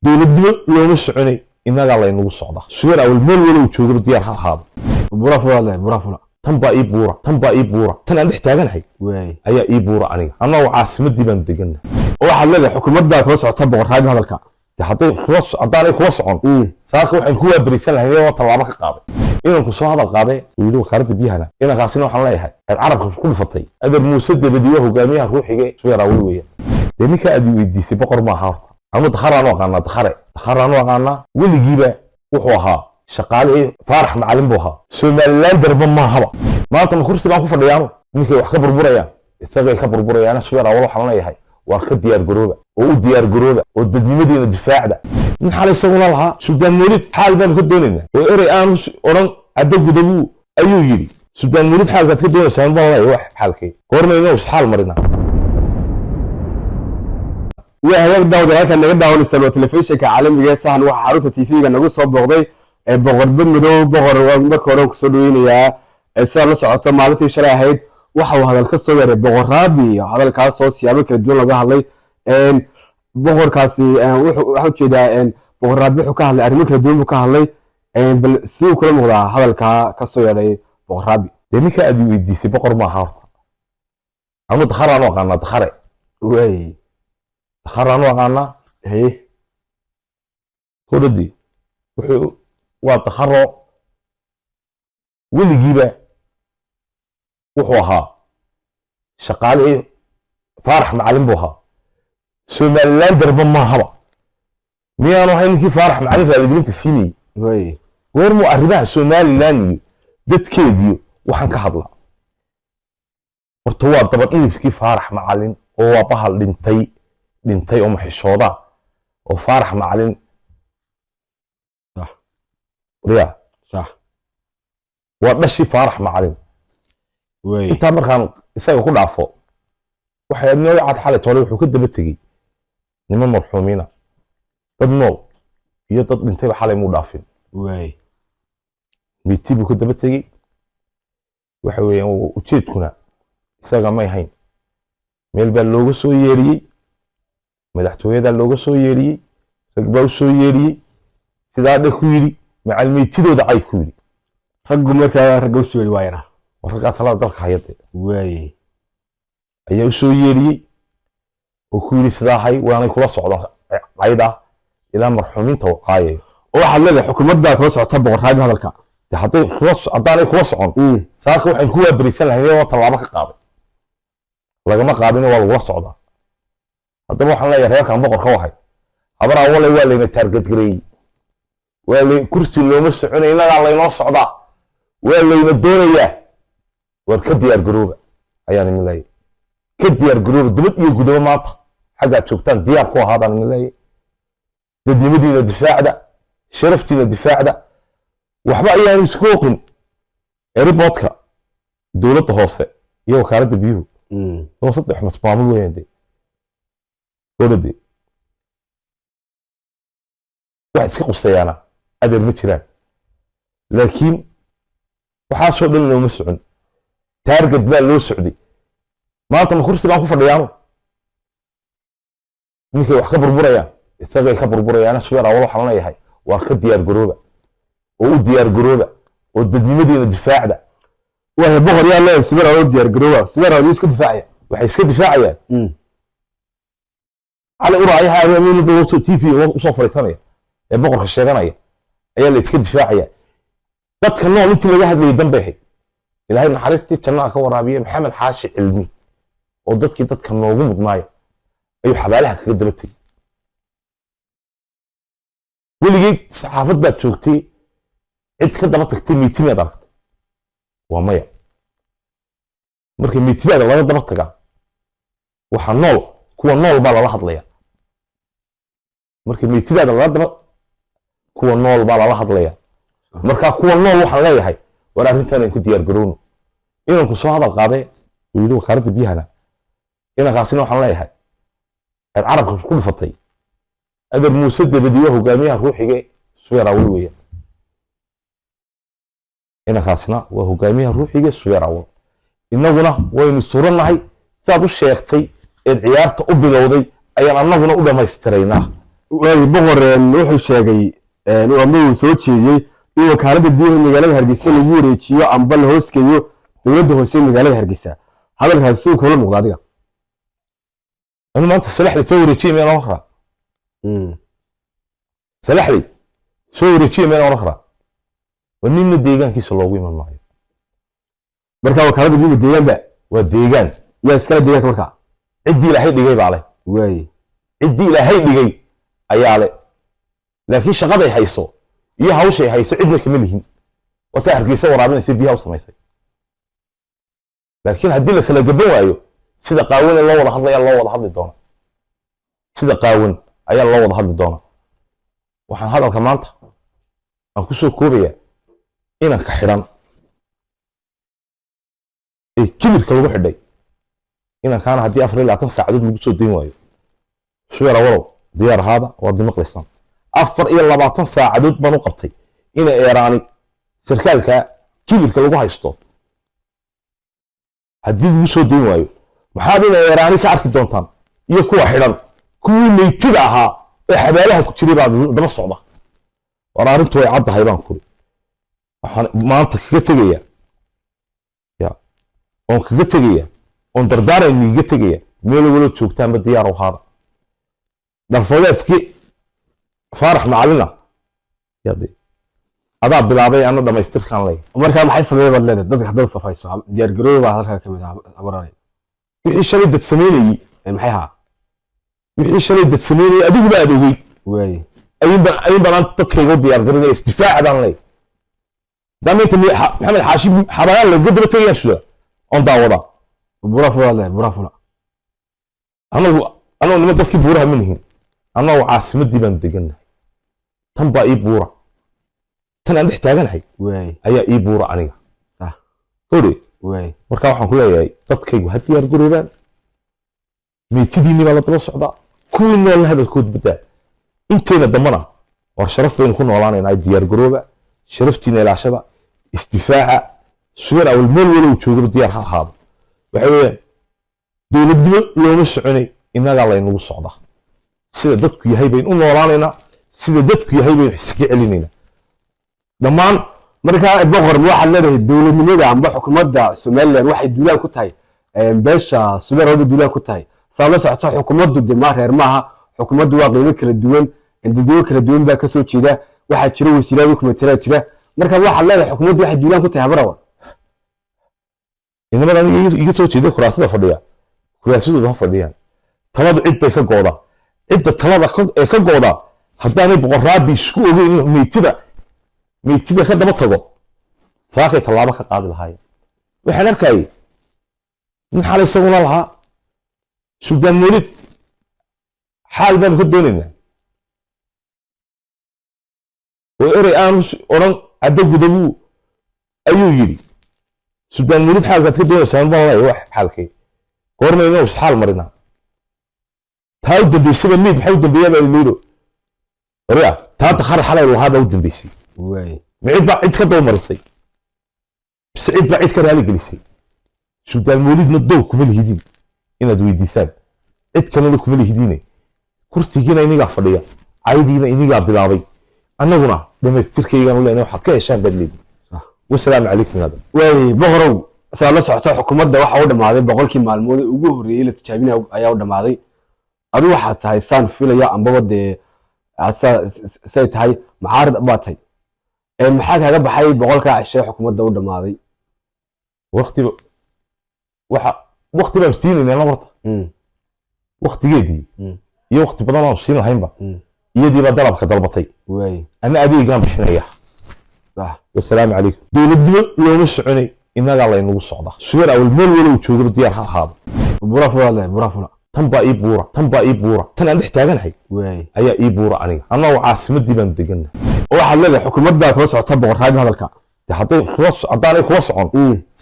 dowladnimo looma soconay innagaa laynagu socda sugeer awal meel walow joogaba diyaar ha ahaado burafula tan baa ii buura tan aan dhex taaganahay ayaa ii buura aniga annagoo caasimadii baanu deganna oo waxaad leedahay xukuumadda kula socota boqorraabi hadalka haddaanay kula socon saaka waxaan ku waabarisan lahayn oo tallaabo ka qaaday inanku soo hadal qaadee wili wakaaladda biyahana inankaasina waxaan leeyahay aad carabka ku dhufatay adeer muuse debadiyo hogaamiyaha ruuxiga sugeer awal weeyaan dee ninkaa aad weydiisay boqor maaha horta ama dakharaan u aqaanaa dakharaan u aqaanaa weligiiba wuxuu ahaa shaqaalihii faarax macalin buu ahaa somaliland darba maahaba maanta ma kursi baan ku fadhiyaano ninkay wax ka burburayaan isagay ka burburayaan sugeer awal waxaan leeyahay waar ka diyaargarooba oo u diyaargarooba oo dadnimadiina difaacda nin xalay isaguna lahaa suldaan muulid xaal baanu ka doonaynaa oo erey aanu odhan caddo gudabu ayuu yidhi suldaan muulid xaalkaad ka doonaysaan baan leeyahay wax xaalkay goormayna isxaal marinaa وهيك داود halkan naga daawanaysan waa telefishinka caalamiga ee sahan waxa xarunta TV-ga nagu soo booqday ee boqor badmadow boqor marka hore ku soo dhaweynayaa ee sida la socoto maalintii shalay ahayd waxa uu hadal ka soo yaray boqorraabi hadalkaas oo siyaabo kala duwan laga hadlay boqorkaasi waxa uu jeedaa boqorraabi wuxuu ka hadlay arrimo kala duwan buu ka hadlay bal si uu kula muuqdaa hadalka ka soo yaray boqorraabi dee ninka aad weydiisay boqor maaha horta ama dakharaan u aqaanaa dakhare dakharaan u aqaanaa hodhadii waa dakharo weligiiba wuxuu ahaa shaqaalihii faarax macalin buu ahaa somaliland darba maahaba miyaanu ahay ninkii faarax macalin raaligelinta siinayey goormuu arrimaha somaliland iyo dadkeediyo waxaan ka hadlaa horta waa dabadhilifkii faarax macalin oo waa bahal dhintay oo maxishooda oo faarax macalin waa dhashii faarax macalin intaa markaan isaga ku dhaafo waxay noo cad xalay toole wuxuu ka daba tegey niman marxuumiina dad nool iyo dad dhintayba xalay muu dhaafin miti buu ka daba tegey waxa weeyaan ujeedkuna isaga may hayn meel baa looga soo yeeriyey madaxtooyadaa looga soo yeeriyey rag baa u soo yeeriyey sidaa dhe ku yidhi macalmeytidooda cay ku yidhi raggu markaa ragga u soo yeeri waayana raggaa talada dalka hayade ayaa u soo yeeriyey oo ku yidhi sidaa hay waanay kula socdaan cayda ilaa marxuumiinta uu caayayo oo waxaad leedahay xukuumadda kula socota boqorraabi hadalka haddaanay kula socon saaka waxaan ku waabarisan lahayn oo tallaabo ka qaaday lagama qaadina waa lagula socdaa haddaba waxaan leeyahay reerkan boqorka wahay habar awalay waa layna taargadgareeyey kursi looma soconay innagaa laynoo socdaa waa layna doonayaa waar ka diyaargarooba ayaan imin leeyahay ka diyaargarooba dibad iyo gudaba maanta xaggaad joogtaan diyaar ku ahaadaan imin leeyahay dadnimadiina difaacda sharaftiina difaacda waxba ayaanu isku oqin eriboodka dowladda hoose iyo wakaaladda biyuhu oo saddex masmaamul weeyaan dee dowladde wax iska qusayaana adeer ma jiraan laakiin waxaasoo dhan looma socon taarget baa loo socday maanta ma kursi baan ku fadhiyaano ninkay wax ka burburayaan isagay ka burburayaan sugeer awal waxaan leeyahay waar ka diyaargarooba oo u diyaargarooba oo dadnimadiina difaacda waa boqor yaa leeyahay sugeer awal diyaargarooba sugeer awal isku difaacaya waxay iska difaacayaan cali uraayaha aamiin dowladda TV usoo fariisanaya ee boqorka sheeganaya ayaa la iska difaacaya dadka nool intii laga hadlayay danbay ahayd ilaahay naxariistii jannaha ka waraabiye maxamed xaashi cilmi oo dadkii dadka noogu mudnaaya ayuu xabaalaha kaga daba tegey weligii saxaafad baad joogtay cid ka daba tagtay miitimiyaad aragtay waa maya marka miitidaada laga daba tagaa waxaa nool kuwa nool baa lala hadlaya marka miitidaada laga daba kuwa nool baa lala hadlaya marka kuwa nool waxaan leeyahay war arrintan aan ku diyaargarowno inanku soo hadal qaadee wili wakaaladda biyahana inankaasina waxaan leeyahay aad carabka ku dhufatay adeer muuse debadiyo hogaamiyaha ruuxiga sugeer awal weeyaan inankaasina waa hogaamiyaha ruuxiga sugeer awal innaguna waynu surannahay sidaad u sheegtay eed ciyaarta u bilowday ayaan annaguna u dhammaystiraynaa واي بقر وحو شيغي ama soo jeediyay in wakaalada biyaha magaalada Hargeysa lagu wareejiyo amba la hooskeeyo dawladda hoose magaalada Hargeysa hadalkaas soo kala muuqda adiga أنا ما أنت سلاح لي توري شيء من أخرى سلاح لي توري شيء من أخرى ونين الديجان كيس الله وين ما هي marka wakaalada biyaha deegaan ba والديجان yaa iskala deegaanka marka عدي إلى هيد جاي عليه way عدي إلى هيد جاي أياله لكن شغله هيسو يا هوشي هيسو عدنا كملهم وتعرف كيس ورابين يصير بيها وسميسي لكن هدي لك اللي جبوه أيوه سيدا قاون الله ولا حظ الله ولا حظ الدونة سيدا قاون أي الله ولا حظ الدونة وحن هذا كمان أن كسر كوريا إنا كحرام إيه كبر كل واحد داي إنا كان هدي أفريل عطن ساعدود اللي بتسود دين وايو شو يرى ورو ديار هذا ودي مقلسان أفر إيه الله بعطن ساعدود بنو قبطي إنا إيراني سركالك كبر كل واحد يستوب هدي بتسود دين وايو maxaadina Iiraani ka arki doontaan iyo kuwa xiran kuwii meeytida ahaa ee xabaalaha ku jiray baa daba socda waraarintu way caddahay baan kuri waxaan maanta kaga tagaya on dardaaran iga tagaya meel wala joogtaan ba diyaar u haada darfoodeefki faarax macalina yadi adaa bilaabay ana dhamaystirkan leh marka maxay sameeyay leedahay dadka hadda fafayso diyaar garooba halka kamid ah abaray wixii shalay dad sameeyay maxay ha wixii shalay dad sameeyay adigu baad ogay way ayun baan dadkayga diyaar garinay istifaacadan leh damaynta maxamed xaashim xabayaan la gadaba tagayaan sida on daawada burafula anagu nima dadkii buuraha manihin anagu caasimadii baan deganahay tan baa ii buura tan aan dhex taaganahay ayaa ii buura aniga hore marka waxaan ku leeyahay dadkaygu ha diyaar garoobaan meetidiinni baa la daba socdaa kuwii noolna hadalkood badaa inteena dambana war sharaf baynu ku noolaanaynaa diyaar garooba sharaftiina ilaashada isdifaaca sugar awal meel walow joogaba diyaar ha ahaado waxa weeyaan dowladnimo looma soconay innagaa laynagu socdaa sida dadku yahay baynu u noolaanaynaa sida dadku yahay baynu iska celinaynaa dhammaan marka boqor waxa leedahay dawladnimada amba xukuumadda Soomaaliland waxay duulaan ku tahay beesha Soomaaliland duulaan ku tahay sabab socota xukuumaddu dima reer maaha xukuumaddu waa qiimo kala duwan indadiyo kala duwan baa ka soo jeeda waxa jira wasiirada ku matala jira marka waxa leedahay xukuumaddu waxay duulaan ku tahay habarawa inamadan iga soo jeeda kuraasada fadhiya kuraasadooda ha fadhiyaan taladu cid bay ka goodaa cidda talada ee ka goodaa haddaanay boqorraabi isku ogeyn in meeytida ka daba tago saakay tallaabo ka qaadi lahaayeen waxaan arkayay nin xalay isaguna lahaa suudaan moolid xaal baanu ka doonaynaa oo erey aanu odhan caddo gudabuu ayuu yidhi suudaan moolid xaalkaad ka doonaysaan baan leeyahay wax xaalkay goormayna is xaal marinaa taa u dambaysaba meyd maxay u dambeeyaa baa liiro wariya taa dakhar xalay lahaa baa u dambaysay معيد بقى عيد كده ومرسي بس عيد بقى عيد كده على جلسي سودان مولد ندو كمل هدين هنا دوي ديسان عيد كانوا كمل هدينه كرسي جينا ينيجا فديا عايدينا ينيجا بلابي أنا قلنا لما تركي قالوا لنا واحد كده شان بدلي والسلام عليكم هذا way boqorow sala socota xukuumadda waxa uu dhamaaday boqolkii maalmood ugu horeeyay la tijaabinay ayaa u dhamaaday adu waxa tahay saan filaya ambaba de say tahay macaarad baatay maxaa kaga baxay boqolka cishay xukuumadda u dhamaaday waqti baan siinayna horta waqtigeedii iyo waqti badan aan siin lahaynba iyadii baa dalabka dalbatay ana adeegaan bixinaya والسلام عليكم دولدنimo looma soconay inaga la inagu socda sugar awal meel walow joogaba diyaar ha ahaado burafula tan baa ii buura tan aan dhex taaganahay ayaa ii buura aniga annagu caasimadii baan deganahay waxa leedahay xukuumadda kala socota boqorraabi hadalka haddaanay kula socon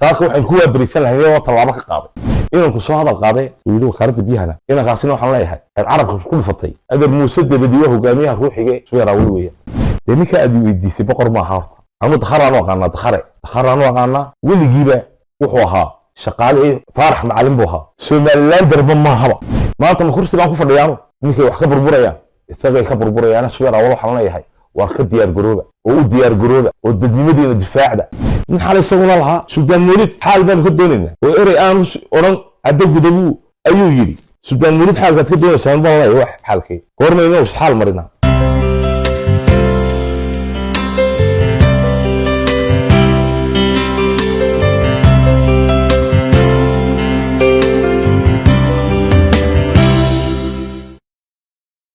saaka waxaan ku waabarisan lahayn oo tallaabo ka qaaday inanku soo hadal qaaday wiilu wakaaladda biyahana inankaasina waxaan leeyahay carabka ku dhufatay adeer muuse dabadiyo hogaamiyaha ruuxiga sugar awal weeyaan dee ninka aad weydiisay boqor maaha horta أنا دخرنا وقعنا دخرنا وقعنا واللي جيبه وحوها شقال فارح معلم بوها سومالان درب ما هوا ما أنت مخرج تبان كفر ديانو منك وحكي بربريا isagay ka burburayaan suweer awal waxaan leeyahay war ka diyaar garooba oo u diyaar garooba oo dadnimadiina difaacda min xal isaguna lahaa Suudaan Mawlid xaal baan ka doonaynaa oo erey aan oran cadda gudabu ayuu yiri Suudaan Mawlid xaalkaad ka doonaysaan baan leeyahay wax xaalkay goorma inuu xaal marina